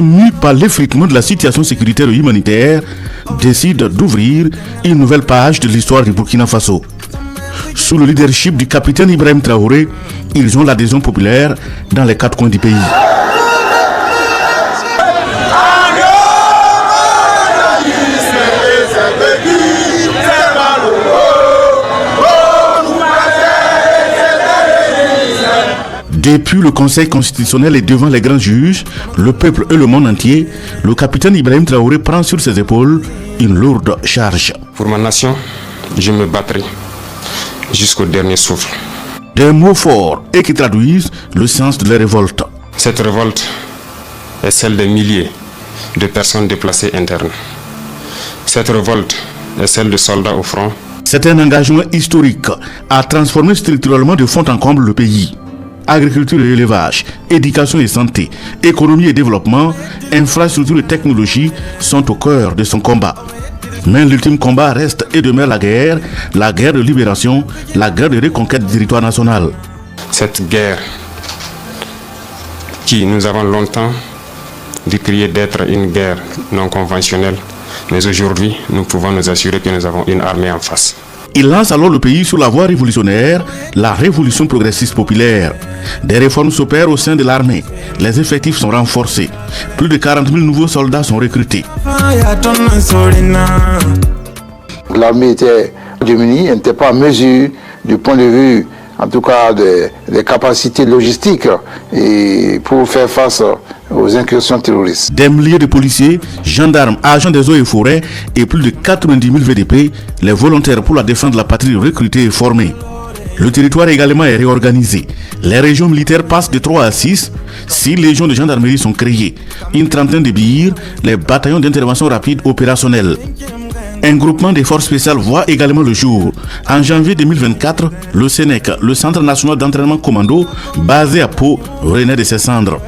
Mis par l'effritement de la situation sécuritaire et humanitaire, décide d'ouvrir une nouvelle page de l'histoire du Burkina Faso. Sous le leadership du capitaine Ibrahim Traoré, ils ont l'adhésion populaire dans les 4 coins du pays. Depuis le Conseil constitutionnel et devant les grands juges, le peuple et le monde entier, le capitaine Ibrahim Traoré prend sur ses épaules une lourde charge. Pour ma nation, je me battrai jusqu'au dernier souffle. Des mots forts et qui traduisent le sens de la révolte. Cette révolte est celle des milliers de personnes déplacées internes. Cette révolte est celle de soldats au front. C'est un engagement historique à transformer structurellement de fond en comble le pays. Agriculture et élevage, éducation et santé, économie et développement, infrastructure et technologie sont au cœur de son combat. Mais l'ultime combat reste et demeure la guerre de libération, la guerre de reconquête du territoire national. Cette guerre qui nous avons longtemps décrié d'être une guerre non conventionnelle, mais aujourd'hui nous pouvons nous assurer que nous avons une armée en face. Il lance alors le pays sur la voie révolutionnaire, la révolution progressiste populaire. Des réformes s'opèrent au sein de l'armée. Les effectifs sont renforcés. Plus de 40 000 nouveaux soldats sont recrutés. L'armée était démunie, elle n'était pas en mesure du point de vue, en tout cas, des capacités logistiques et pour faire face aux incursions terroristes. Des milliers de policiers, gendarmes, agents des eaux et forêts et plus de 90 000 VDP, les volontaires pour la défense de la patrie recrutés et formés. Le territoire également est réorganisé. Les régions militaires passent de 3 à 6. 6 légions de gendarmerie sont créées. Une trentaine de BIR, les bataillons d'intervention rapide opérationnels. Un groupement des forces spéciales voit également le jour. En janvier 2024, le SENEC, le Centre national d'entraînement commando, basé à Pau, renaît de ses cendres.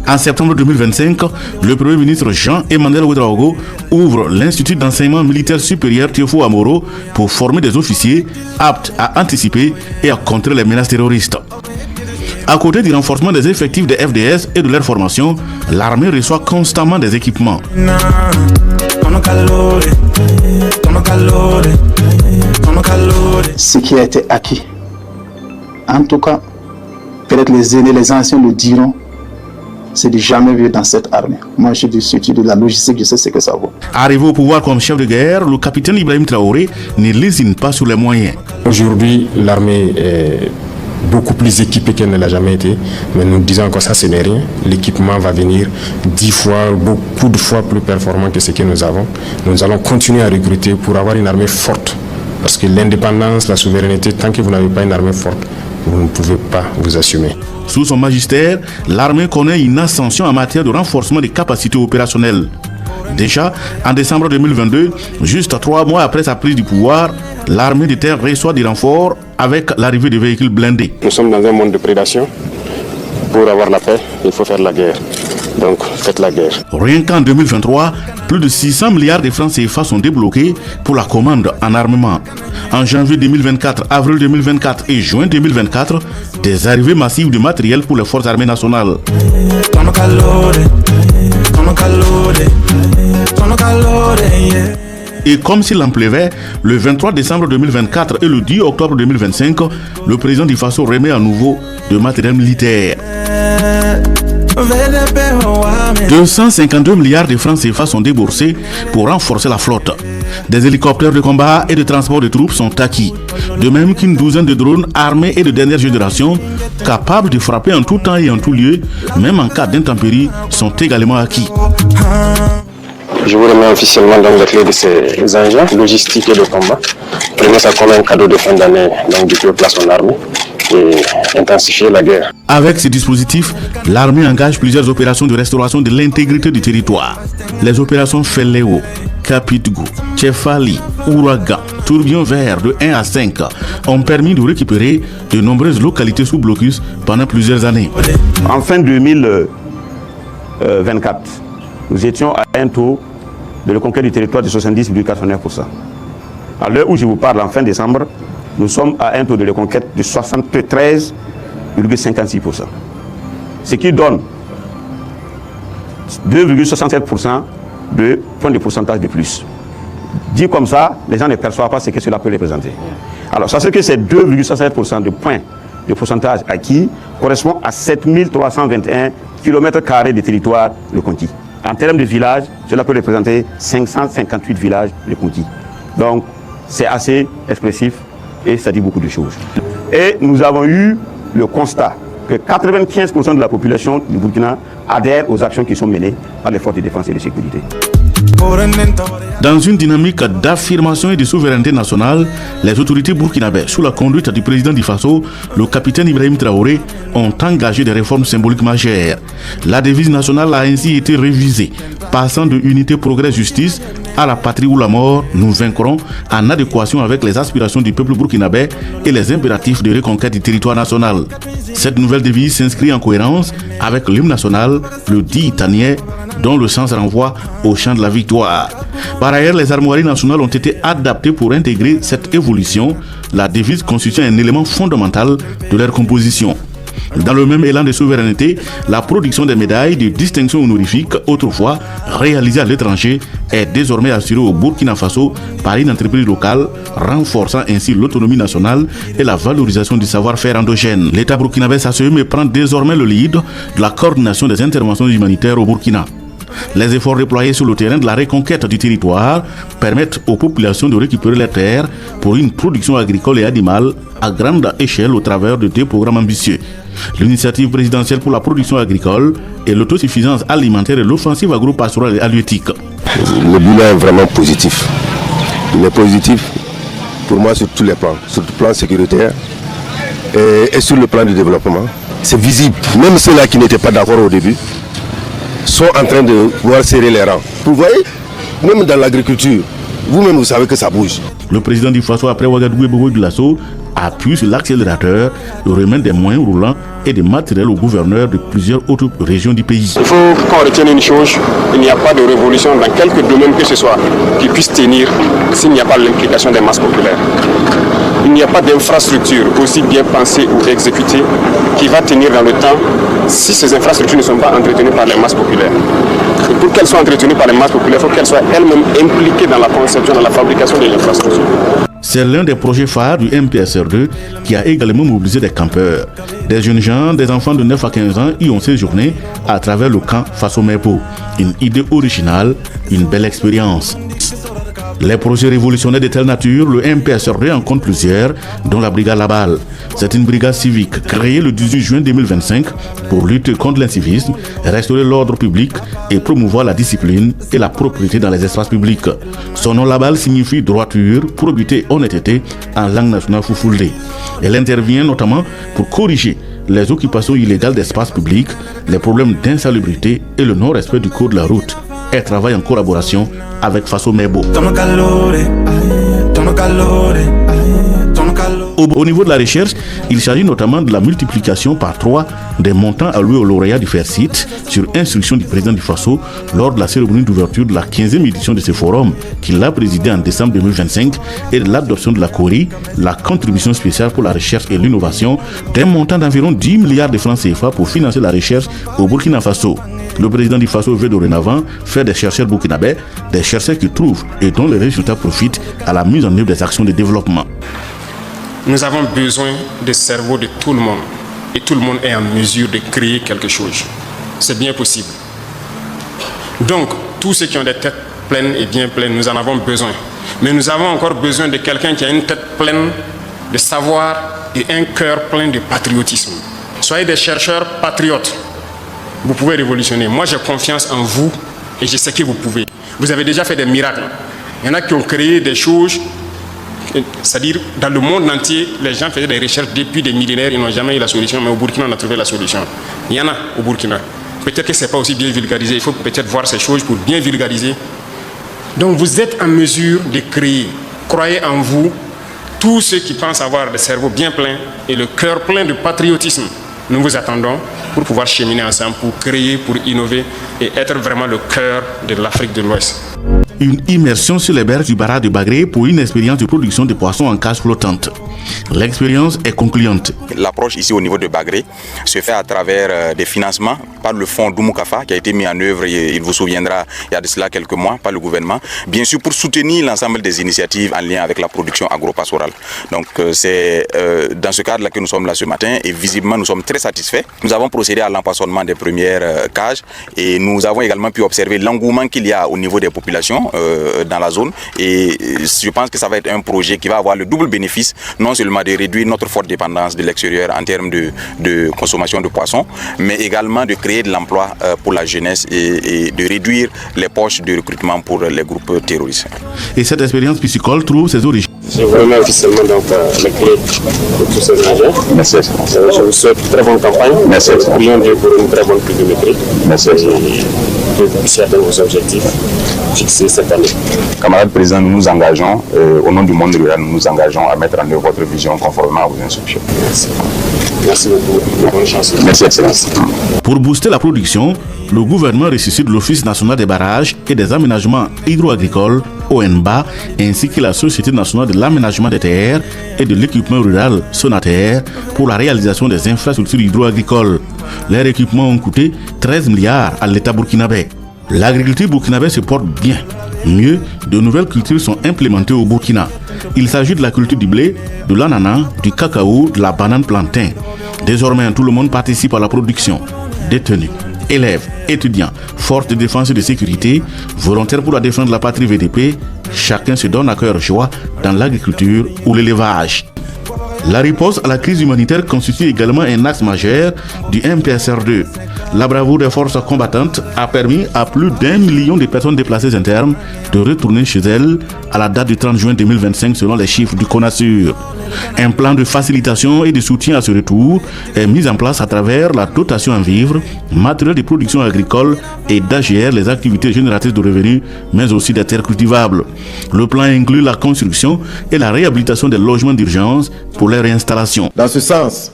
En septembre 2025, le Premier ministre Jean-Emmanuel Ouedraogo ouvre l'Institut d'enseignement militaire supérieur Théophile Amoro pour former des officiers aptes à anticiper et à contrer les menaces terroristes. À côté du renforcement des effectifs des FDS et de leur formation, l'armée reçoit constamment des équipements. Ce qui a été acquis, en tout cas, peut-être les aînés, les anciens le diront, c'est du jamais vu dans cette armée. Moi, je suis de la logistique, je sais ce que ça vaut. Arrivé au pouvoir comme chef de guerre, le capitaine Ibrahim Traoré ne lésine pas sur les moyens. Aujourd'hui, l'armée est beaucoup plus équipée qu'elle ne l'a jamais été, mais nous disons que ça, ce n'est rien. L'équipement va venir 10 fois, beaucoup de fois plus performant que ce que nous avons. Nous allons continuer à recruter pour avoir une armée forte. Parce que l'indépendance, la souveraineté, tant que vous n'avez pas une armée forte, vous ne pouvez pas vous assumer. Sous son magistère, l'armée connaît une ascension en matière de renforcement des capacités opérationnelles. Déjà, en décembre 2022, juste 3 mois après sa prise du pouvoir, l'armée de terre reçoit des renforts avec l'arrivée de véhicules blindés. Nous sommes dans un monde de prédation. Pour avoir la paix, il faut faire la guerre. Donc, faites la guerre. Rien qu'en 2023, plus de 600 milliards de francs CFA sont débloqués pour la commande en armement. En janvier 2024, avril 2024 et juin 2024, des arrivées massives de matériel pour les forces armées nationales. Et comme s'il en pleuvait, le 23 décembre 2024 et le 10 octobre 2025, le président du Faso remet à nouveau de matériel militaire. 252 milliards de francs CFA sont déboursés pour renforcer la flotte. Des hélicoptères de combat et de transport de troupes sont acquis. De même qu'une douzaine de drones armés et de dernière génération, capables de frapper en tout temps et en tout lieu, même en cas d'intempéries, sont également acquis. Je vous remets officiellement dans les clés de ces engins logistiques et de combat. Prenez ça comme un cadeau de fin d'année, donc du coup, place son armée et intensifier la guerre. Avec ces dispositifs, l'armée engage plusieurs opérations de restauration de l'intégrité du territoire. Les opérations Feléo, Kapitgou, Tchefali, Ouragan, Tourbillon Vert de 1 à 5 ont permis de récupérer de nombreuses localités sous blocus pendant plusieurs années. En fin 2024, nous étions à un taux de reconquête du territoire de 70,89%. À l'heure où je vous parle, en fin décembre, nous sommes à un taux de reconquête de 73,56%. Ce qui donne 2,67% de points de pourcentage de plus. Dit comme ça, les gens ne perçoivent pas ce que cela peut représenter. Alors, ça c'est que ces 2,67% de points de pourcentage acquis correspond à 7321 km² de territoire reconquis. En termes de villages, cela peut représenter 558 villages reconquis. Donc, c'est assez expressif et ça dit beaucoup de choses. Et nous avons eu le constat que 95% de la population du Burkina adhère aux actions qui sont menées par les forces de défense et de sécurité. Dans une dynamique d'affirmation et de souveraineté nationale, les autorités burkinabées, sous la conduite du président du Faso, le capitaine Ibrahim Traoré, ont engagé des réformes symboliques majeures. La devise nationale a ainsi été révisée, passant de unité, progrès, justice à la patrie ou la mort, nous vaincrons, en adéquation avec les aspirations du peuple burkinabé et les impératifs de reconquête du territoire national. Cette nouvelle devise s'inscrit en cohérence avec l'hymne national, le dit italien, dont le sens renvoie au chant de la victoire. Par ailleurs, les armoiries nationales ont été adaptées pour intégrer cette évolution, la devise constituant un élément fondamental de leur composition. Dans le même élan de souveraineté, la production des médailles de distinction honorifique, autrefois réalisées à l'étranger, est désormais assurée au Burkina Faso par une entreprise locale, renforçant ainsi l'autonomie nationale et la valorisation du savoir-faire endogène. L'État burkinabé s'assume et prend désormais le lead de la coordination des interventions humanitaires au Burkina. Les efforts déployés sur le terrain de la reconquête du territoire permettent aux populations de récupérer les terres pour une production agricole et animale à grande échelle au travers de deux programmes ambitieux. L'initiative présidentielle pour la production agricole et l'autosuffisance alimentaire et l'offensive agro-pastorale et halieutique. Le bilan est vraiment positif. Il est positif pour moi sur tous les plans, sur le plan sécuritaire et sur le plan du développement. C'est visible. Même ceux-là qui n'étaient pas d'accord au début sont en train de pouvoir serrer les rangs. Vous voyez, même dans l'agriculture, vous-même vous savez que ça bouge. Le président du Faso, après Ouagadougou et Bobo Dioulasso, appuie sur l'accélérateur et remet des moyens roulants et des matériels aux gouverneurs de plusieurs autres régions du pays. Il faut qu'on retienne une chose, il n'y a pas de révolution dans quelque domaine que ce soit qui puisse tenir s'il n'y a pas l'implication des masses populaires. Il n'y a pas d'infrastructure aussi bien pensée ou exécutée qui va tenir dans le temps si ces infrastructures ne sont pas entretenues par les masses populaires. Et pour qu'elles soient entretenues par les masses populaires, il faut qu'elles soient elles-mêmes impliquées dans la conception, dans la fabrication des infrastructures. C'est l'un des projets phares du MPSR2 qui a également mobilisé des campeurs. Des jeunes gens, des enfants de 9 à 15 ans y ont séjourné à travers le camp Faso Mepo. Une idée originale, une belle expérience. Les projets révolutionnaires de telle nature, le MPSR2 en compte plusieurs, dont la brigade Labal. C'est une brigade civique créée le 18 juin 2025 pour lutter contre l'incivisme, restaurer l'ordre public et promouvoir la discipline et la propriété dans les espaces publics. Son nom Labal signifie droiture, probité, honnêteté en langue nationale foufoulde. Elle intervient notamment pour corriger les occupations illégales d'espaces publics, les problèmes d'insalubrité et le non-respect du code de la route. Elle travaille en collaboration avec Faso Mebo. Au niveau de la recherche, il s'agit notamment de la multiplication par 3 des montants alloués aux lauréats du FAIRCIT sur instruction du président du Faso lors de la cérémonie d'ouverture de la 15e édition de ce forum qu'il a présidé en décembre 2025 et de l'adoption de la CORI, la contribution spéciale pour la recherche et l'innovation, d'un montant d'environ 10 milliards de francs CFA pour financer la recherche au Burkina Faso. Le président du Faso veut dorénavant faire des chercheurs burkinabés, des chercheurs qui trouvent et dont les résultats profitent à la mise en œuvre des actions de développement. Nous avons besoin des cerveaux de tout le monde et tout le monde est en mesure de créer quelque chose. C'est bien possible. Donc, tous ceux qui ont des têtes pleines et bien pleines, nous en avons besoin. Mais nous avons encore besoin de quelqu'un qui a une tête pleine de savoir et un cœur plein de patriotisme. Soyez des chercheurs patriotes. Vous pouvez révolutionner. Moi, j'ai confiance en vous et je sais que vous pouvez. Vous avez déjà fait des miracles. Il y en a qui ont créé des choses. C'est-à-dire, dans le monde entier, les gens faisaient des recherches depuis des millénaires, ils n'ont jamais eu la solution, mais au Burkina, on a trouvé la solution. Il y en a au Burkina. Peut-être que ce n'est pas aussi bien vulgarisé, il faut peut-être voir ces choses pour bien vulgariser. Donc, vous êtes en mesure de créer. Croyez en vous, tous ceux qui pensent avoir le cerveau bien plein et le cœur plein de patriotisme. nous vous attendons pour pouvoir cheminer ensemble, pour créer, pour innover et être vraiment le cœur de l'Afrique de l'Ouest. Une immersion sur les berges du barrage de Bagré pour une expérience de production de poissons en cage flottante. L'expérience est concluante. L'approche ici au niveau de Bagré se fait à travers des financements par le fonds Doumoukafa qui a été mis en œuvre, il vous souviendra, il y a de cela quelques mois, par le gouvernement, bien sûr pour soutenir l'ensemble des initiatives en lien avec la production agro-pastorale. Donc c'est dans ce cadre-là que nous sommes là ce matin et visiblement nous sommes très satisfaits. Nous avons procédé à l'empoisonnement des premières cages et nous avons également pu observer l'engouement qu'il y a au niveau des populations dans la zone et je pense que ça va être un projet qui va avoir le double bénéfice, non seulement de réduire notre forte dépendance de l'extérieur en termes de consommation de poissons, mais également de créer de l'emploi pour la jeunesse et de réduire les poches de recrutement pour les groupes terroristes. Et cette expérience piscicole trouve ses origines. Je vous remercie officiellement donc les clés de tous ces nageurs. Merci. Je vous souhaite une très bonne campagne. Merci. Prions Dieu pour une très bonne pluviométrie. Merci. Et que vous puissiez atteindre vos objectifs fixés cette année. Camarades présidents, nous nous engageons, au nom du monde rural, nous nous engageons à mettre en œuvre votre vision conformément à vos instructions. Merci. Merci beaucoup. Bonne chance. Merci, Excellence. Pour booster la production, le gouvernement ressuscite l'Office national des barrages et des aménagements hydro-agricoles, ONBA, ainsi que la Société nationale de l'aménagement des terres et de l'équipement rural, Sonater, pour la réalisation des infrastructures hydro-agricoles. Leurs équipements ont coûté 13 milliards à l'État burkinabé. L'agriculture burkinabé se porte bien. Mieux, de nouvelles cultures sont implémentées au Burkina. Il s'agit de la culture du blé, de l'ananas, du cacao, de la banane plantain. Désormais, tout le monde participe à la production. Détenus, élèves, étudiants, forces de défense et de sécurité, volontaires pour la défense de la patrie VDP, chacun se donne à cœur joie dans l'agriculture ou l'élevage. La riposte à la crise humanitaire constitue également un axe majeur du MPSR2. La bravoure des forces combattantes a permis à plus d'1 million de personnes déplacées internes de retourner chez elles à la date du 30 juin 2025 selon les chiffres du CONASUR. Un plan de facilitation et de soutien à ce retour est mis en place à travers la dotation en vivres, matériel de production agricole et d'AGR, les activités génératrices de revenus, mais aussi des terres cultivables. Le plan inclut la construction et la réhabilitation des logements d'urgence pour les réinstallations. Dans ce sens,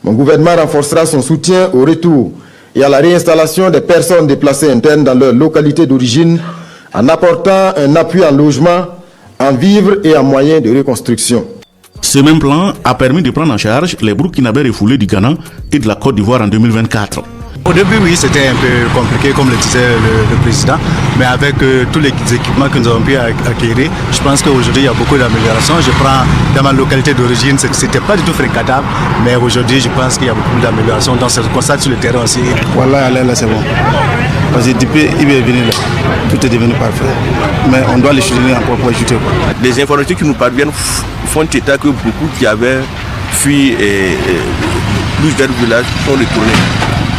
mon gouvernement renforcera son soutien au retour et à la réinstallation des personnes déplacées internes dans leur localité d'origine en apportant un appui en logement, en vivres et en moyens de reconstruction. Ce même plan a permis de prendre en charge les Burkinabés refoulés du Ghana et de la Côte d'Ivoire en 2024. Au début, oui, c'était un peu compliqué, comme le disait le président, mais avec tous les équipements que nous avons pu acquérir, je pense qu'aujourd'hui, il y a beaucoup d'améliorations. Je prends dans ma localité d'origine, ce n'était pas du tout fréquentable, mais aujourd'hui, je pense qu'il y a beaucoup d'améliorations. Donc, ça se constate sur le terrain aussi. Voilà, là, c'est bon. Parce que depuis qu'il est venu là, tout est devenu parfait. Mais on doit les soutenir encore pour ajouter. Les informations qui nous parviennent font état que beaucoup qui avaient fui plus vers le village sont retournés.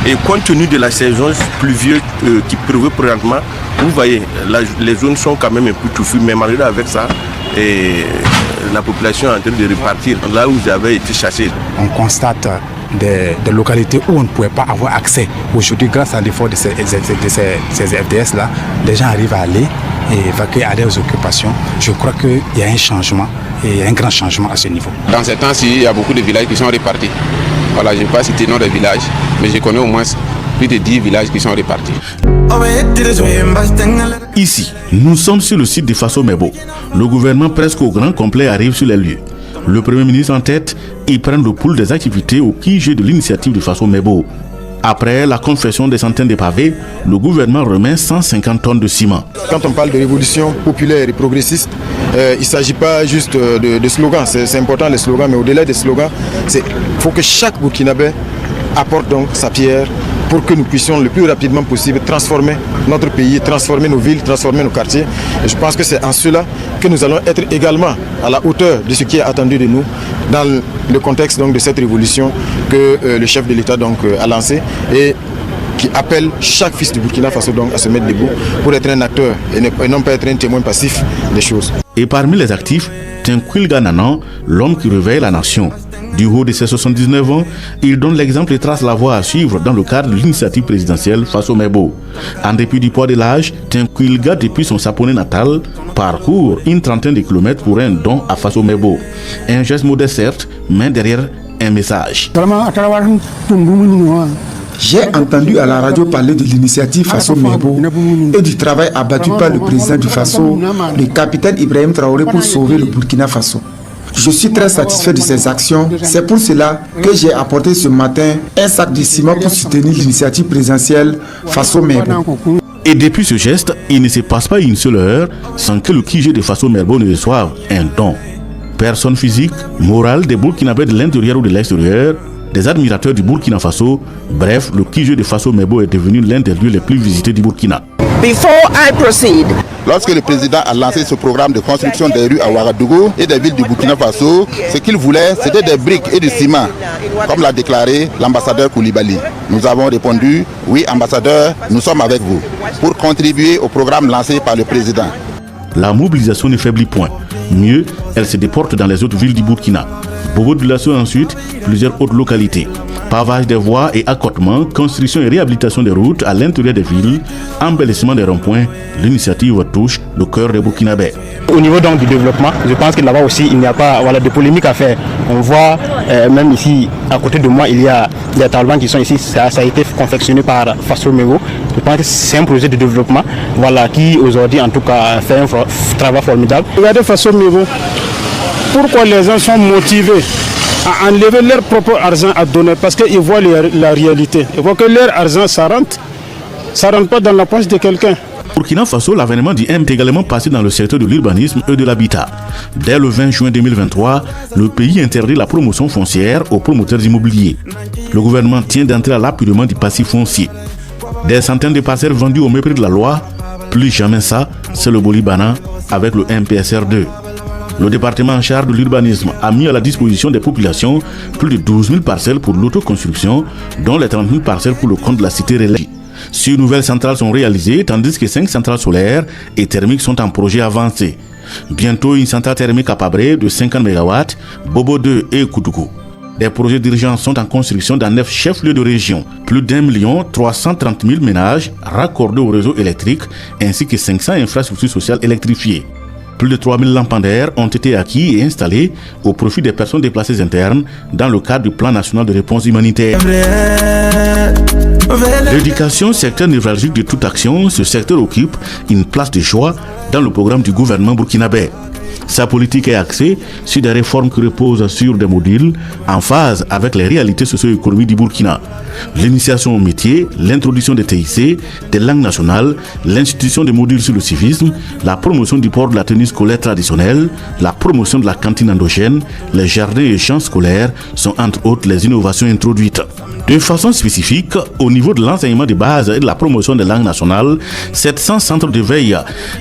Et compte tenu de la saison pluvieuse qui prévaut présentement, vous voyez, les zones sont quand même un peu touffues, mais malgré avec ça, la population est en train de repartir là où ils avaient été chassés. On constate des localités où on ne pouvait pas avoir accès. Aujourd'hui, grâce à l'effort de ces FDS-là, les gens arrivent à aller et évacuer, aller aux occupations. Je crois qu'il y a un changement, et un grand changement à ce niveau. Dans ces temps-ci, il y a beaucoup de villages qui sont répartis. Voilà, je ne vais pas citer le nom des villages, mais je connais au moins plus de 10 villages qui sont répartis. Ici, nous sommes sur le site de Faso Mebo. Le gouvernement presque au grand complet arrive sur les lieux. Le Premier ministre en tête, il prend le pouls des activités au QG de l'initiative de Faso Mebo. Après la confection des centaines de pavés, le gouvernement remet 150 tonnes de ciment. Quand on parle de révolution populaire et progressiste, il ne s'agit pas juste de slogans. C'est important les slogans, mais au-delà des slogans, il faut que chaque Burkinabé apporte donc sa pierre pour que nous puissions le plus rapidement possible transformer notre pays, transformer nos villes, transformer nos quartiers. Et je pense que c'est en cela que nous allons être également à la hauteur de ce qui est attendu de nous dans le contexte donc de cette révolution que le chef de l'État donc a lancée et qui appelle chaque fils du Burkina Faso donc à se mettre debout pour être un acteur et non pas être un témoin passif des choses. Et parmi les actifs, Tinkwilga Nanan, l'homme qui réveille la nation. Du haut de ses 79 ans, il donne l'exemple et trace la voie à suivre dans le cadre de l'initiative présidentielle Faso Mebo. En dépit du poids de l'âge, Tinkwilga, depuis son Saponé natal, parcourt une trentaine de kilomètres pour un don à Faso Mebo. Un geste modeste certes, mais derrière un message. J'ai entendu à la radio parler de l'initiative Faso Mebo et du travail abattu par le président du Faso, le capitaine Ibrahim Traoré, pour sauver le Burkina Faso. Je suis très satisfait de ces actions. C'est pour cela que j'ai apporté ce matin un sac de ciment pour soutenir l'initiative présidentielle Faso Mebo. Et depuis ce geste, il ne se passe pas une seule heure sans que le QG de Faso Mebo ne reçoive un don. Personnes physiques, morales, des Burkinabés de l'intérieur ou de l'extérieur, des admirateurs du Burkina Faso, bref, le QG de Faso Mebo est devenu l'un des lieux les plus visités du Burkina. Lorsque le président a lancé ce programme de construction des rues à Ouagadougou et des villes du Burkina Faso, ce qu'il voulait, c'était des briques et du ciment, comme l'a déclaré l'ambassadeur Koulibaly. Nous avons répondu, oui ambassadeur, nous sommes avec vous, pour contribuer au programme lancé par le président. La mobilisation ne faiblit point. Mieux, elle se déporte dans les autres villes du Burkina. Bobo-Dioulasso ensuite, plusieurs autres localités. Pavage des voies et accotements, construction et réhabilitation des routes à l'intérieur des villes, embellissement des ronds-points, l'initiative touche le cœur des Burkinabés. Au niveau donc du développement, je pense que là-bas aussi, il n'y a pas de polémique à faire. On voit, même ici, à côté de moi, il y a des talibans qui sont ici. Ça a été confectionné par Faso Mebo. Je pense que c'est un projet de développement qui aujourd'hui, en tout cas, fait un travail formidable. Regardez Faso Mebo. Pourquoi les gens sont motivés à enlever leur propre argent à donner? Parce qu'ils voient la réalité. Ils voient que leur argent, ça rentre pas dans la poche de quelqu'un. Burkina Faso, l'avènement du M est également passé dans le secteur de l'urbanisme et de l'habitat. Dès le 20 juin 2023, le pays interdit la promotion foncière aux promoteurs immobiliers. Le gouvernement tient d'entrer à l'apurement du passif foncier. Des centaines de parcelles vendues au mépris de la loi, plus jamais ça, c'est le Bolibana avec le MPSR2. Le département en charge de l'urbanisme a mis à la disposition des populations plus de 12 000 parcelles pour l'autoconstruction, dont les 30 000 parcelles pour le compte de la cité relais. 6 nouvelles centrales sont réalisées, tandis que 5 centrales solaires et thermiques sont en projet avancé. Bientôt, une centrale thermique à Pabré de 50 MW, Bobo 2 et Koutougou. Des projets d'urgence sont en construction dans 9 chefs-lieux de région. Plus d'1 330 000 ménages raccordés au réseau électrique, ainsi que 500 infrastructures sociales électrifiées. Plus de 3000 lampadaires ont été acquis et installés au profit des personnes déplacées internes dans le cadre du plan national de réponse humanitaire. L'éducation, secteur névralgique de toute action, ce secteur occupe une place de choix dans le programme du gouvernement burkinabé. Sa politique est axée sur des réformes qui reposent sur des modules en phase avec les réalités socio-économiques du Burkina. L'initiation au métier, l'introduction des TIC, des langues nationales, l'institution de modules sur le civisme, la promotion du port de la tenue scolaire traditionnelle, la promotion de la cantine endogène, les jardins et champs scolaires sont entre autres les innovations introduites. De façon spécifique, au niveau de l'enseignement de base et de la promotion des langues nationales, 700 centres de veille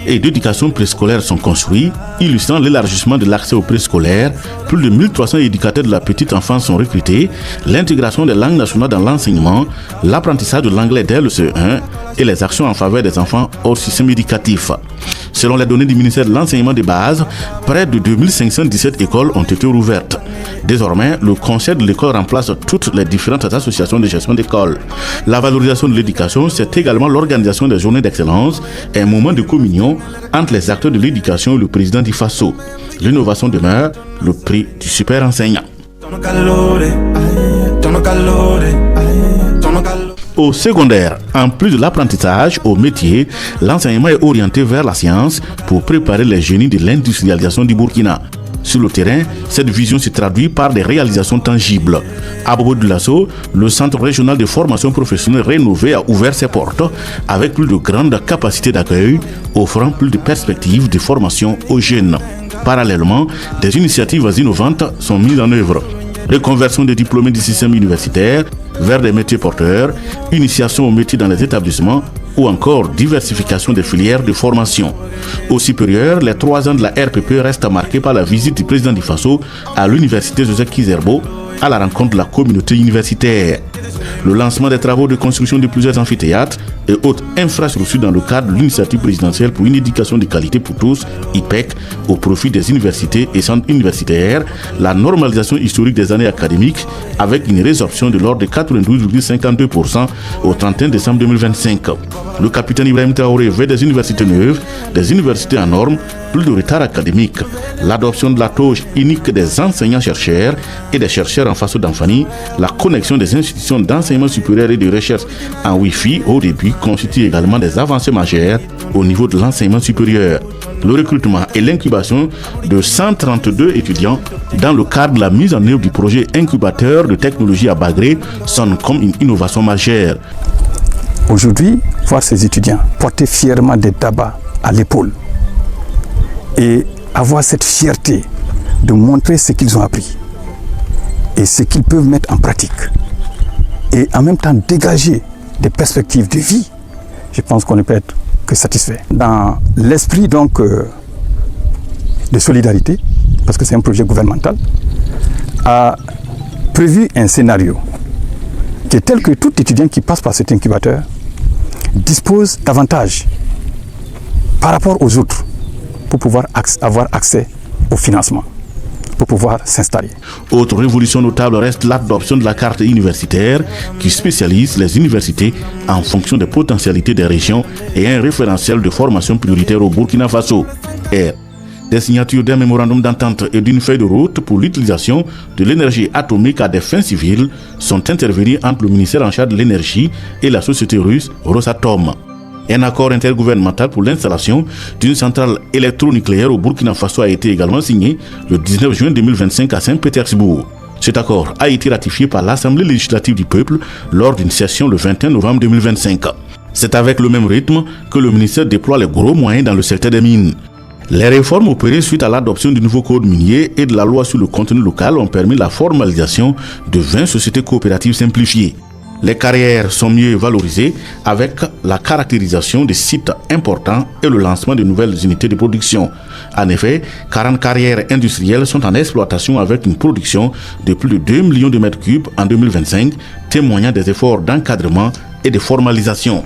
et d'éducation préscolaire sont construits, illustrant l'élargissement de l'accès au préscolaire. Plus de 1300 éducateurs de la petite enfance sont recrutés, l'intégration des langues nationales dans l'enseignement, l'apprentissage de l'anglais dès le CE1 et les actions en faveur des enfants hors système éducatif. Selon les données du ministère de l'enseignement de base, près de 2517 écoles ont été rouvertes. Désormais, le conseil de l'école remplace toutes les différentes associations de gestion d'école. La valorisation de l'éducation, c'est également l'organisation des journées d'excellence, un moment de communion entre les acteurs de l'éducation et le président du Faso. L'innovation demeure le prix du super enseignant. Au secondaire, en plus de l'apprentissage au métier, l'enseignement est orienté vers la science pour préparer les génies de l'industrialisation du Burkina. Sur le terrain, cette vision se traduit par des réalisations tangibles. À Bobo-Dioulasso, le centre régional de formation professionnelle rénové a ouvert ses portes avec plus de grandes capacités d'accueil, offrant plus de perspectives de formation aux jeunes. Parallèlement, des initiatives innovantes sont mises en œuvre. Reconversion des diplômés du système universitaire vers des métiers porteurs, initiation aux métiers dans les établissements ou encore diversification des filières de formation. Au supérieur, les 3 ans de la RPP restent marqués par la visite du président du Faso à l'université Joseph Kizerbo à la rencontre de la communauté universitaire. Le lancement des travaux de construction de plusieurs amphithéâtres et autres infrastructures dans le cadre de l'initiative présidentielle pour une éducation de qualité pour tous, IPEC, au profit des universités et centres universitaires, la normalisation historique des années académiques avec une résorption de l'ordre de 92,52% au 31 décembre 2025. Le capitaine Ibrahim Traoré veut des universités neuves, des universités en normes, plus de retard académique, l'adoption de la tauge unique des enseignants-chercheurs et des chercheurs en face d'Anfani, la connexion des institutions d'enseignement supérieur et de recherche en Wi-Fi au début constituent également des avancées majeures au niveau de l'enseignement supérieur. Le recrutement et l'incubation de 132 étudiants dans le cadre de la mise en œuvre du projet incubateur de technologie à Bagré sonne comme une innovation majeure. Aujourd'hui, voir ces étudiants porter fièrement des tabacs à l'épaule et avoir cette fierté de montrer ce qu'ils ont appris et ce qu'ils peuvent mettre en pratique et en même temps dégager des perspectives de vie, je pense qu'on ne peut être que satisfait. Dans l'esprit donc de solidarité, parce que c'est un projet gouvernemental, a prévu un scénario qui est tel que tout étudiant qui passe par cet incubateur dispose davantage par rapport aux autres pour pouvoir avoir accès au financement, pour pouvoir s'installer. Autre révolution notable reste l'adoption de la carte universitaire qui spécialise les universités en fonction des potentialités des régions et un référentiel de formation prioritaire au Burkina Faso. Des signatures d'un mémorandum d'entente et d'une feuille de route pour l'utilisation de l'énergie atomique à des fins civiles sont intervenues entre le ministère en charge de l'énergie et la société russe Rosatom. Un accord intergouvernemental pour l'installation d'une centrale électronucléaire au Burkina Faso a été également signé le 19 juin 2025 à Saint-Pétersbourg. Cet accord a été ratifié par l'Assemblée législative du peuple lors d'une session le 21 novembre 2025. C'est avec le même rythme que le ministère déploie les gros moyens dans le secteur des mines. Les réformes opérées suite à l'adoption du nouveau code minier et de la loi sur le contenu local ont permis la formalisation de 20 sociétés coopératives simplifiées. Les carrières sont mieux valorisées avec la caractérisation des sites importants et le lancement de nouvelles unités de production. En effet, 40 carrières industrielles sont en exploitation avec une production de plus de 2 millions de mètres cubes en 2025, témoignant des efforts d'encadrement et de formalisation.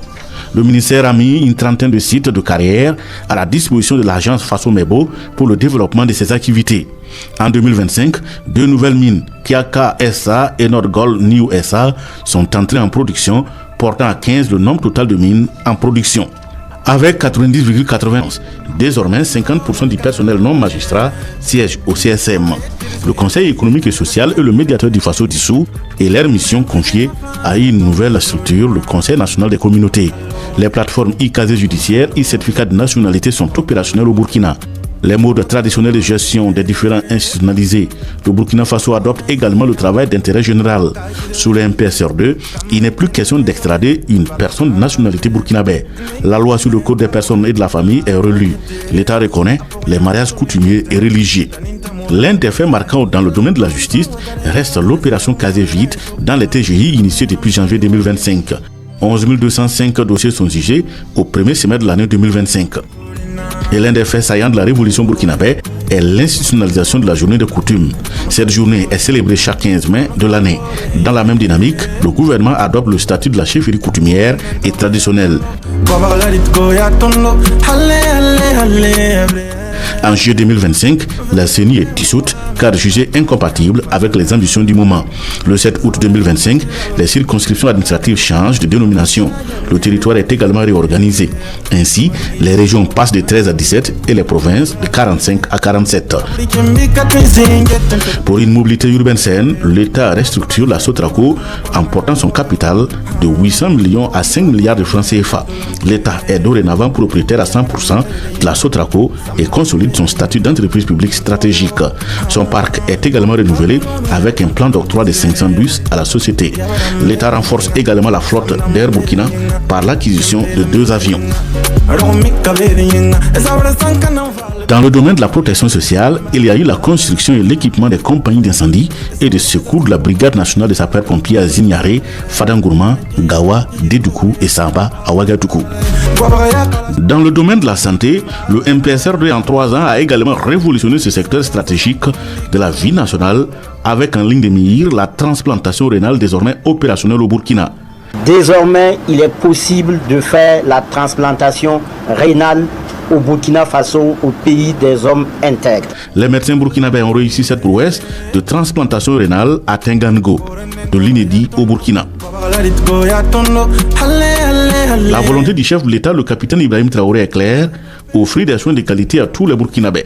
Le ministère a mis une trentaine de sites de carrière à la disposition de l'agence Faso-Mebo pour le développement de ses activités. En 2025, 2 nouvelles mines, Kiaka SA et Nordgold New SA, sont entrées en production, portant à 15 le nombre total de mines en production. Avec 90,91, désormais 50% du personnel non magistrat siège au CSM. Le Conseil économique et social est le médiateur du Faso dissous et leur mission confiée à une nouvelle structure, le Conseil national des communautés. Les plateformes e-casier judiciaire et certificat de nationalité sont opérationnelles au Burkina. Les modes traditionnels de gestion des différents institutionnalisés. Le Burkina Faso adopte également le travail d'intérêt général. Sous le MPSR2, il n'est plus question d'extrader une personne de nationalité burkinabé. La loi sur le code des personnes et de la famille est relue. L'État reconnaît les mariages coutumiers et religieux. L'un des faits marquants dans le domaine de la justice reste l'opération Casier Vide dans les TGI initiée depuis janvier 2025. 11 205 dossiers sont jugés au premier semestre de l'année 2025. Et l'un des faits saillants de la révolution burkinabé est l'institutionnalisation de la journée de coutume. Cette journée est célébrée chaque 15 mai de l'année. Dans la même dynamique, le gouvernement adopte le statut de la chefferie coutumière et traditionnelle. En juillet 2025, la CENI est dissoute car jugée incompatible avec les ambitions du moment. Le 7 août 2025, les circonscriptions administratives changent de dénomination. Le territoire est également réorganisé. Ainsi, les régions passent de 13 à 17 et les provinces de 45 à 47. Pour une mobilité urbaine saine, l'État restructure la Sotraco en portant son capital de 800 millions à 5 milliards de francs CFA. L'État est dorénavant propriétaire à 100% de la Sotraco et consolide son statut d'entreprise publique stratégique. Son parc est également renouvelé avec un plan d'octroi de 500 bus à la société. L'État renforce également la flotte d'Air Burkina par l'acquisition de 2 avions. Dans le domaine de la protection sociale, il y a eu la construction et l'équipement des compagnies d'incendie et de secours de la Brigade nationale des sapeurs-pompiers à Zignaré, Fadangourma, Gawa, Dédoukou et Samba à Ouagadougou. Dans le domaine de la santé, le MPSR2 en 3 ans a également révolutionné ce secteur stratégique de la vie nationale avec en ligne de mire la transplantation rénale désormais opérationnelle au Burkina. Désormais, il est possible de faire la transplantation rénale au Burkina Faso, au pays des hommes intègres. Les médecins burkinabés ont réussi cette prouesse de transplantation rénale à Tengango, de l'inédit au Burkina. La volonté du chef de l'État, le capitaine Ibrahim Traoré, est claire: offrir des soins de qualité à tous les Burkinabés.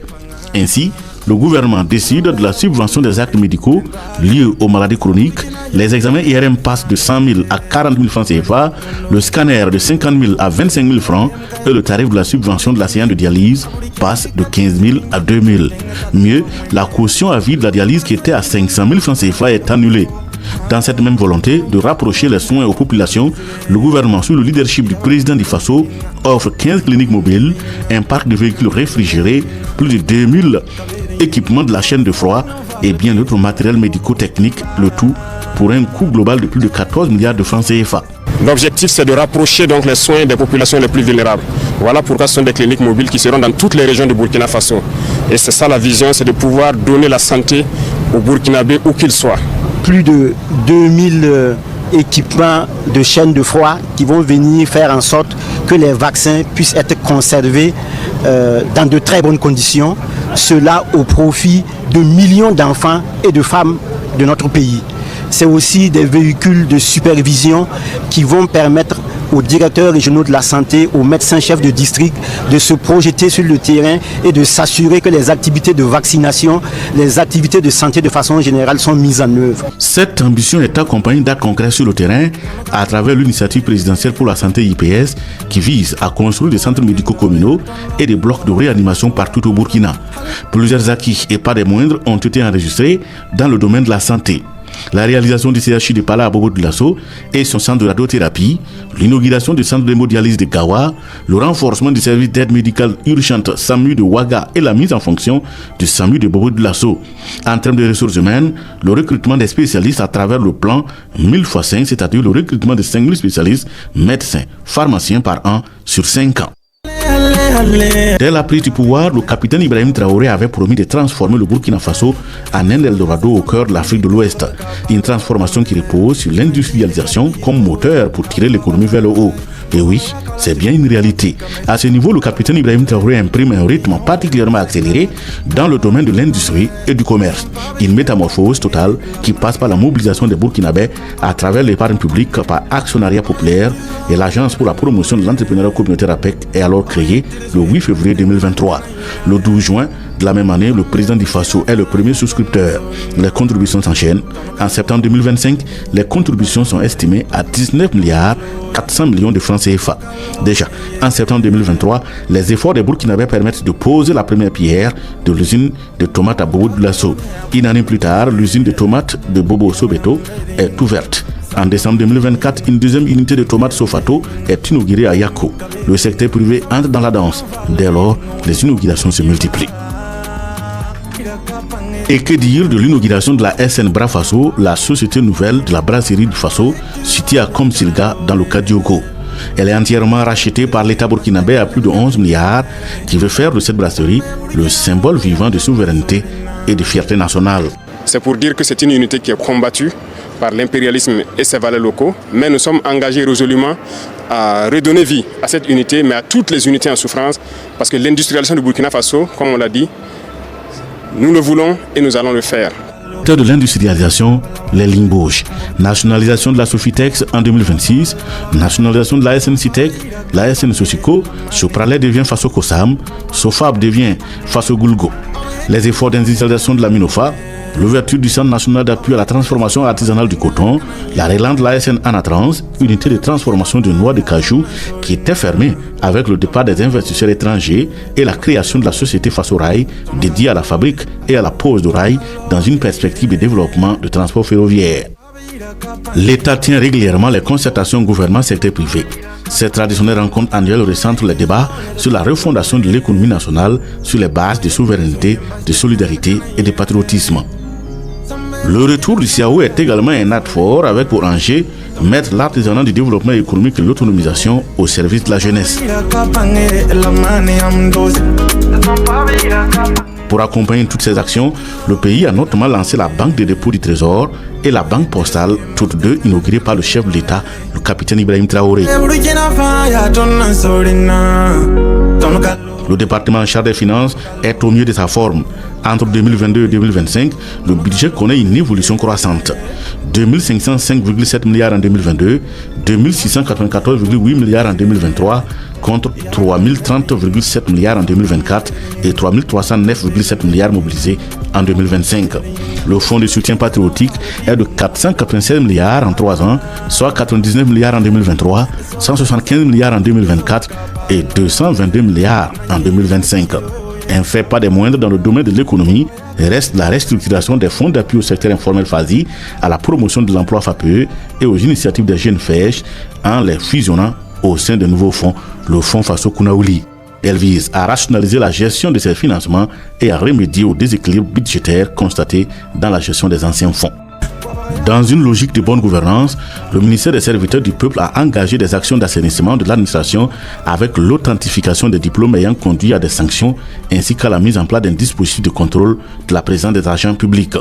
Ainsi, le gouvernement décide de la subvention des actes médicaux liés aux maladies chroniques. Les examens IRM passent de 100 000 à 40 000 francs CFA, le scanner de 50 000 à 25 000 francs et le tarif de la subvention de la séance de dialyse passe de 15 000 à 2 000. Mieux, la caution à vie de la dialyse qui était à 500 000 francs CFA est annulée. Dans cette même volonté de rapprocher les soins aux populations, le gouvernement, sous le leadership du président du Faso, offre 15 cliniques mobiles, un parc de véhicules réfrigérés, plus de 2000 équipements de la chaîne de froid et bien d'autres matériels médico-techniques, le tout pour un coût global de plus de 14 milliards de francs CFA. L'objectif, c'est de rapprocher donc les soins des populations les plus vulnérables. Voilà pourquoi ce sont des cliniques mobiles qui seront dans toutes les régions du Burkina Faso. Et c'est ça la vision, c'est de pouvoir donner la santé aux Burkinabés où qu'ils soient. Plus de 2000 équipements de chaînes de froid qui vont venir faire en sorte que les vaccins puissent être conservés dans de très bonnes conditions. Cela au profit de millions d'enfants et de femmes de notre pays. C'est aussi des véhicules de supervision qui vont permettre aux directeurs régionaux de la santé, aux médecins-chefs de district de se projeter sur le terrain et de s'assurer que les activités de vaccination, les activités de santé de façon générale sont mises en œuvre. Cette ambition est accompagnée d'actes concrets sur le terrain à travers l'initiative présidentielle pour la santé IPS qui vise à construire des centres médicaux communaux et des blocs de réanimation partout au Burkina. Plusieurs acquis et pas des moindres ont été enregistrés dans le domaine de la santé. La réalisation du CHU de Pala à Bobo-Dioulasso et son centre de radiothérapie, l'inauguration du centre d'hémodialyse de Gawa, le renforcement du service d'aide médicale urgente SAMU de Ouaga et la mise en fonction du SAMU de Bobo-Dioulasso. En termes de ressources humaines, le recrutement des spécialistes à travers le plan 1000x5, c'est-à-dire le recrutement de 5000 spécialistes, médecins, pharmaciens par an sur 5 ans. Dès la prise du pouvoir, le capitaine Ibrahim Traoré avait promis de transformer le Burkina Faso en un Eldorado au cœur de l'Afrique de l'Ouest. Une transformation qui repose sur l'industrialisation comme moteur pour tirer l'économie vers le haut. Et oui, c'est bien une réalité. À ce niveau, le capitaine Ibrahim Traoré imprime un rythme particulièrement accéléré dans le domaine de l'industrie et du commerce. Une métamorphose totale qui passe par la mobilisation des Burkinabés à travers l'épargne publique par actionnariat populaire et l'Agence pour la promotion de l'entrepreneuriat communautaire APEC est alors créée le 8 février 2023. Le 12 juin de la même année, le président du Faso est le premier souscripteur. Les contributions s'enchaînent. En septembre 2025, les contributions sont estimées à 19 milliards 400 millions de francs CFA. Déjà, en septembre 2023, les efforts des Burkinabés permettent de poser la première pierre de l'usine de tomates à Bobo-Dioulasso. Une année plus tard, l'usine de tomates de Bobo-Sobeto est ouverte. En décembre 2024, une deuxième unité de tomates Sofato est inaugurée à Yako. Le secteur privé entre dans la danse. Dès lors, les inaugurations se multiplient. Et que dire de l'inauguration de la SN Bra Faso, la société nouvelle de la brasserie du Faso, située à Komsilga dans le Kadiogo. Elle est entièrement rachetée par l'État burkinabé à plus de 11 milliards, qui veut faire de cette brasserie le symbole vivant de souveraineté et de fierté nationale. C'est pour dire que c'est une unité qui est combattue par l'impérialisme et ses valeurs locaux, mais nous sommes engagés résolument à redonner vie à cette unité, mais à toutes les unités en souffrance, parce que l'industrialisation du Burkina Faso, comme on l'a dit, nous le voulons et nous allons le faire. De l'industrialisation, les lignes bougent. Nationalisation de la Sofitex en 2026, nationalisation de la SNCitec, la SN Sosico, Sopralais devient Faso Kosam, Sofab devient Faso Gulgo. Les efforts d'industrialisation de la Minofa, l'ouverture du Centre national d'appui à la transformation artisanale du coton, la relance de la SN Anatrans, unité de transformation de noix de cajou qui était fermée avec le départ des investisseurs étrangers et la création de la société Faso Rail dédiée à la fabrique et à la pose de rail dans une perspective de développement de transport ferroviaire. L'État tient régulièrement les concertations gouvernement-secteur privé. Cette traditionnelle rencontre annuelle recentre les débats sur la refondation de l'économie nationale sur les bases de souveraineté, de solidarité et de patriotisme. Le retour du CAO est également un acte fort avec pour enjeu mettre l'artisanat du développement économique et l'autonomisation au service de la jeunesse. Pour accompagner toutes ces actions, le pays a notamment lancé la Banque des dépôts du Trésor et la Banque postale, toutes deux inaugurées par le chef de l'État, le capitaine Ibrahim Traoré. Le département en charge des finances est au mieux de sa forme. Entre 2022 et 2025, le budget connaît une évolution croissante. 2505,7 milliards en 2022, 2694,8 milliards en 2023, contre 3030,7 milliards en 2024 et 3309,7 milliards mobilisés en 2025. Le fonds de soutien patriotique est de 496 milliards en 3 ans, soit 99 milliards en 2023, 175 milliards en 2024 et 222 milliards en 2025. Un fait pas des moindres dans le domaine de l'économie reste la restructuration des fonds d'appui au secteur informel FASI, à la promotion de l'emploi FAPE et aux initiatives des jeunes FEJ en les fusionnant au sein de nouveaux fonds, le fonds Faso Kunaouli. Elle vise à rationaliser la gestion de ces financements et à remédier aux déséquilibres budgétaires constatés dans la gestion des anciens fonds. Dans une logique de bonne gouvernance, le ministère des Serviteurs du Peuple a engagé des actions d'assainissement de l'administration avec l'authentification des diplômes ayant conduit à des sanctions ainsi qu'à la mise en place d'un dispositif de contrôle de la présence des agents publics.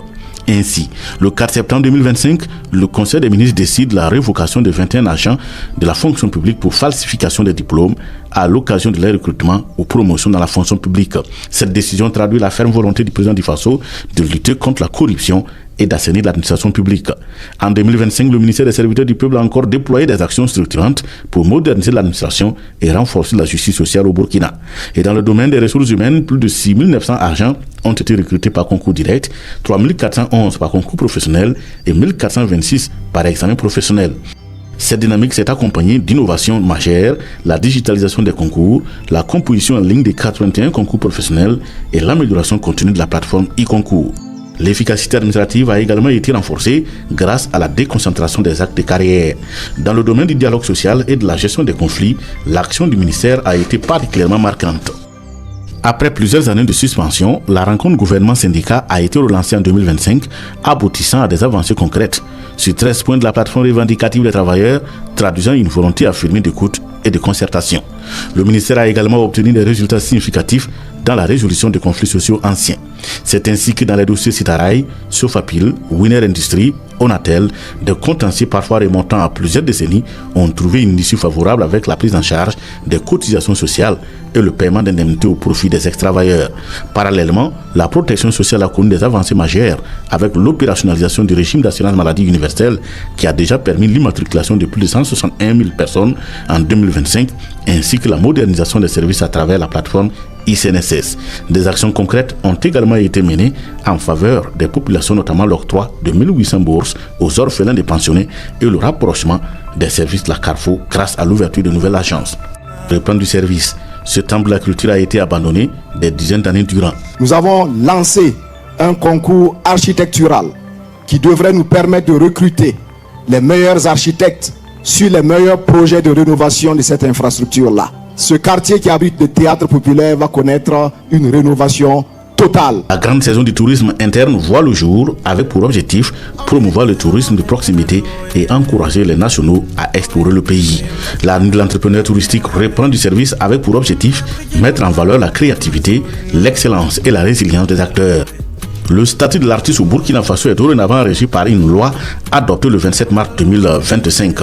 Ainsi, le 4 septembre 2025, le Conseil des ministres décide la révocation de 21 agents de la fonction publique pour falsification des diplômes à l'occasion de leur recrutement ou promotion dans la fonction publique. Cette décision traduit la ferme volonté du président du Faso de lutter contre la corruption et d'assainir l'administration publique. En 2025, le ministère des Serviteurs du Peuple a encore déployé des actions structurantes pour moderniser l'administration et renforcer la justice sociale au Burkina. Et dans le domaine des ressources humaines, plus de 6900 agents ont été recrutés par concours direct, 3411 par concours professionnel et 1426 par examen professionnel. Cette dynamique s'est accompagnée d'innovations majeures, la digitalisation des concours, la composition en ligne des 81 concours professionnels et l'amélioration continue de la plateforme e-concours. L'efficacité administrative a également été renforcée grâce à la déconcentration des actes de carrière. Dans le domaine du dialogue social et de la gestion des conflits, l'action du ministère a été particulièrement marquante. Après plusieurs années de suspension, la rencontre gouvernement-syndicat a été relancée en 2025, aboutissant à des avancées concrètes sur 13 points de la plateforme revendicative des travailleurs, traduisant une volonté affirmée d'écoute et de concertation. Le ministère a également obtenu des résultats significatifs dans la résolution des conflits sociaux anciens. C'est ainsi que dans les dossiers Citaraï, Sofapil, Winner Industries, Onatel, des contentieux parfois remontant à plusieurs décennies ont trouvé une issue favorable avec la prise en charge des cotisations sociales et le paiement d'indemnités au profit des ex-travailleurs. Parallèlement, la protection sociale a connu des avancées majeures avec l'opérationnalisation du régime d'assurance maladie universelle qui a déjà permis l'immatriculation de plus de 161 000 personnes en 2025 ainsi que la modernisation des services à travers la plateforme ICNSS. Des actions concrètes ont également été menées en faveur des populations, notamment l'octroi de 1800 bourses aux orphelins des pensionnés et le rapprochement des services de la Carrefour grâce à l'ouverture de nouvelles agences. Reprendre du service, ce temple de la culture a été abandonné des dizaines d'années durant. Nous avons lancé un concours architectural qui devrait nous permettre de recruter les meilleurs architectes sur les meilleurs projets de rénovation de cette infrastructure-là. Ce quartier qui abrite le théâtre populaire va connaître une rénovation totale. La grande saison du tourisme interne voit le jour avec pour objectif promouvoir le tourisme de proximité et encourager les nationaux à explorer le pays. La nuit de l'entrepreneur touristique reprend du service avec pour objectif mettre en valeur la créativité, l'excellence et la résilience des acteurs. Le statut de l'artiste au Burkina Faso est dorénavant régi par une loi adoptée le 27 mars 2025.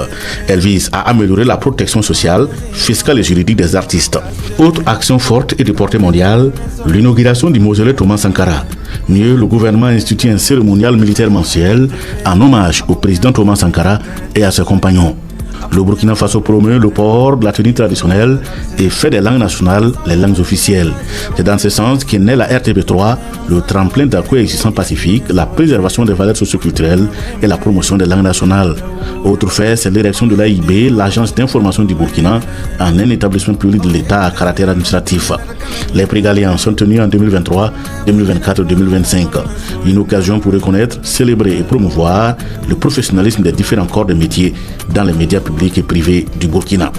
Elle vise à améliorer la protection sociale, fiscale et juridique des artistes. Autre action forte et de portée mondiale, l'inauguration du mausolée Thomas Sankara. Mieux, le gouvernement a institué un cérémonial militaire mensuel en hommage au président Thomas Sankara et à ses compagnons. Le Burkina Faso promeut le port de la tenue traditionnelle et fait des langues nationales les langues officielles. C'est dans ce sens qu'est née la RTB3, le tremplin de la coexistence pacifique, la préservation des valeurs socioculturelles et la promotion des langues nationales. Autre fait, c'est l'érection de l'AIB, l'agence d'information du Burkina, en un établissement public de l'État à caractère administratif. Les prix Galian sont tenus en 2023, 2024 et 2025. Une occasion pour reconnaître, célébrer et promouvoir le professionnalisme des différents corps de métier dans les médias publics et privés du Burkina.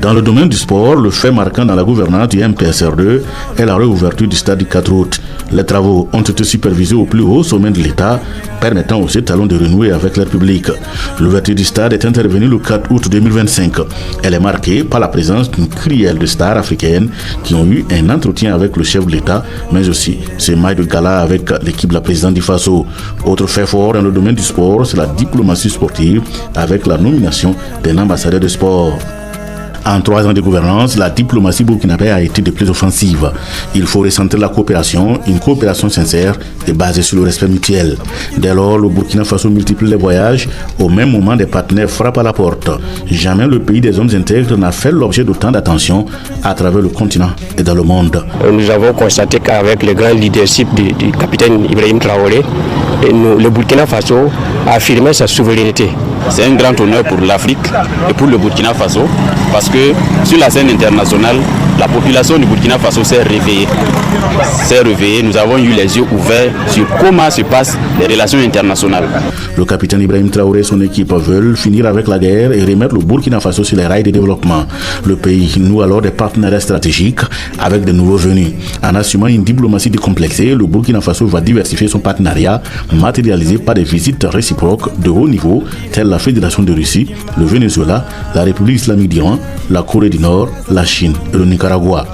Dans le domaine du sport, le fait marquant dans la gouvernance du MPSR2 est la réouverture du stade du 4 août. Les travaux ont été supervisés au plus haut sommet de l'État, permettant aux étalons de renouer avec leur public. L'ouverture du stade est intervenue le 4 août 2025. Elle est marquée par la présence d'une crielle de stars africaines qui ont eu un entretien avec le chef de l'État, mais aussi ce match de gala avec l'équipe de la présidente du Faso. Autre fait fort dans le domaine du sport, c'est la diplomatie sportive avec la nomination d'un ambassadeur de sport. En 3 ans de gouvernance, la diplomatie burkinabé a été de plus offensive. Il faut ressentir la coopération, une coopération sincère et basée sur le respect mutuel. Dès lors, le Burkina Faso multiplie les voyages. Au même moment, des partenaires frappent à la porte. Jamais le pays des hommes intègres n'a fait l'objet d'autant d'attention à travers le continent et dans le monde. Nous avons constaté qu'avec le grand leadership du capitaine Ibrahim Traoré, le Burkina Faso a affirmé sa souveraineté. C'est un grand honneur pour l'Afrique et pour le Burkina Faso parce que sur la scène internationale, la population du Burkina Faso s'est réveillée. Nous avons eu les yeux ouverts sur comment se passent les relations internationales. Le capitaine Ibrahim Traoré et son équipe veulent finir avec la guerre et remettre le Burkina Faso sur les rails de développement. Le pays noue alors des partenariats stratégiques avec de nouveaux venus. En assumant une diplomatie décomplexée, le Burkina Faso va diversifier son partenariat, matérialisé par des visites réciproques de haut niveau, telles la Fédération de Russie, le Venezuela, la République islamique d'Iran, la Corée du Nord, la Chine et le Nicaragua.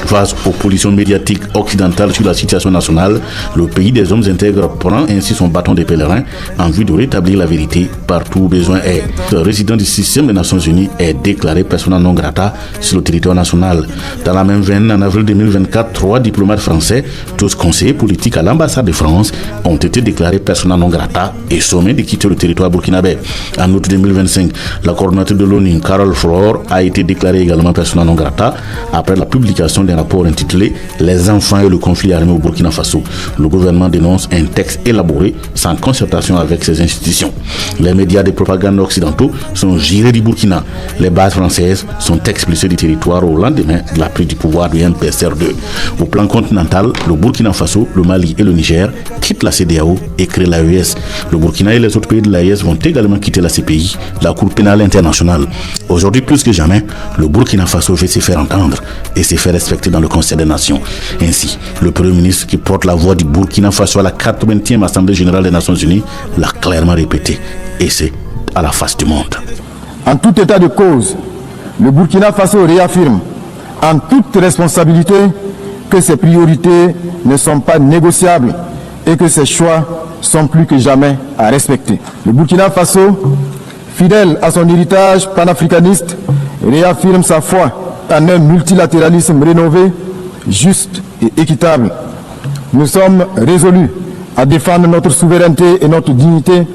Face aux positions médiatiques occidentales sur la situation nationale, le pays des hommes intègres prend ainsi son bâton de pèlerin en vue de rétablir la vérité partout où besoin est. Le résident du système des Nations Unies est déclaré persona non grata sur le territoire national. Dans la même veine, en avril 2024, 3 diplomates français, tous conseillers politiques à l'ambassade de France, ont été déclarés persona non grata et sommés de quitter le territoire burkinabé. En août 2025, la coordonnatrice de l'ONU, Carol Flore, a été déclarée également persona non grata après la publication d'un rapport intitulé « Les enfants et le conflit armé au Burkina Faso ». Le gouvernement dénonce un texte élaboré sans concertation avec ses institutions. Les médias de propagande occidentaux sont gérés du Burkina. Les bases françaises sont expulsées du territoire au lendemain de la prise du pouvoir du MPSR2. Au plan continental, le Burkina Faso, le Mali et le Niger quittent la CEDEAO et créent l'AES. Le Burkina et les autres pays de l'AES vont également quitter la CPI, la Cour pénale internationale. Aujourd'hui, plus que jamais, le Burkina Faso veut se faire entendre et se faire respecter dans le Conseil des Nations. Ainsi, le Premier ministre qui porte la voix du Burkina Faso à la 80e Assemblée générale des Nations Unies l'a clairement répété. Et c'est à la face du monde. En tout état de cause, le Burkina Faso réaffirme en toute responsabilité que ses priorités ne sont pas négociables et que ses choix sont plus que jamais à respecter. Le Burkina Faso, fidèle à son héritage panafricaniste, réaffirme sa foi en un multilatéralisme rénové, juste et équitable. Nous sommes résolus à défendre notre souveraineté et notre dignité,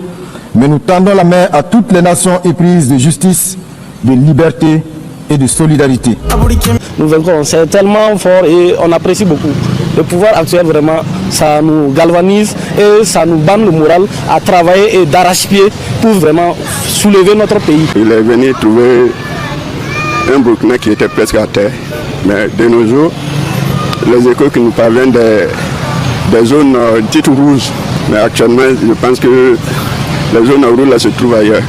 mais nous tendons la main à toutes les nations éprises de justice, de liberté et de solidarité. Nous vaincrons, c'est tellement fort et on apprécie beaucoup. Le pouvoir actuel, vraiment, ça nous galvanise et ça nous banne le moral à travailler et d'arrache-pied pour vraiment soulever notre pays. Il est venu trouver un Burkina qui était presque à terre, mais de nos jours, les échos qui nous parviennent des zones dites rouges, mais actuellement, je pense que les zones rouges là se trouvent ailleurs.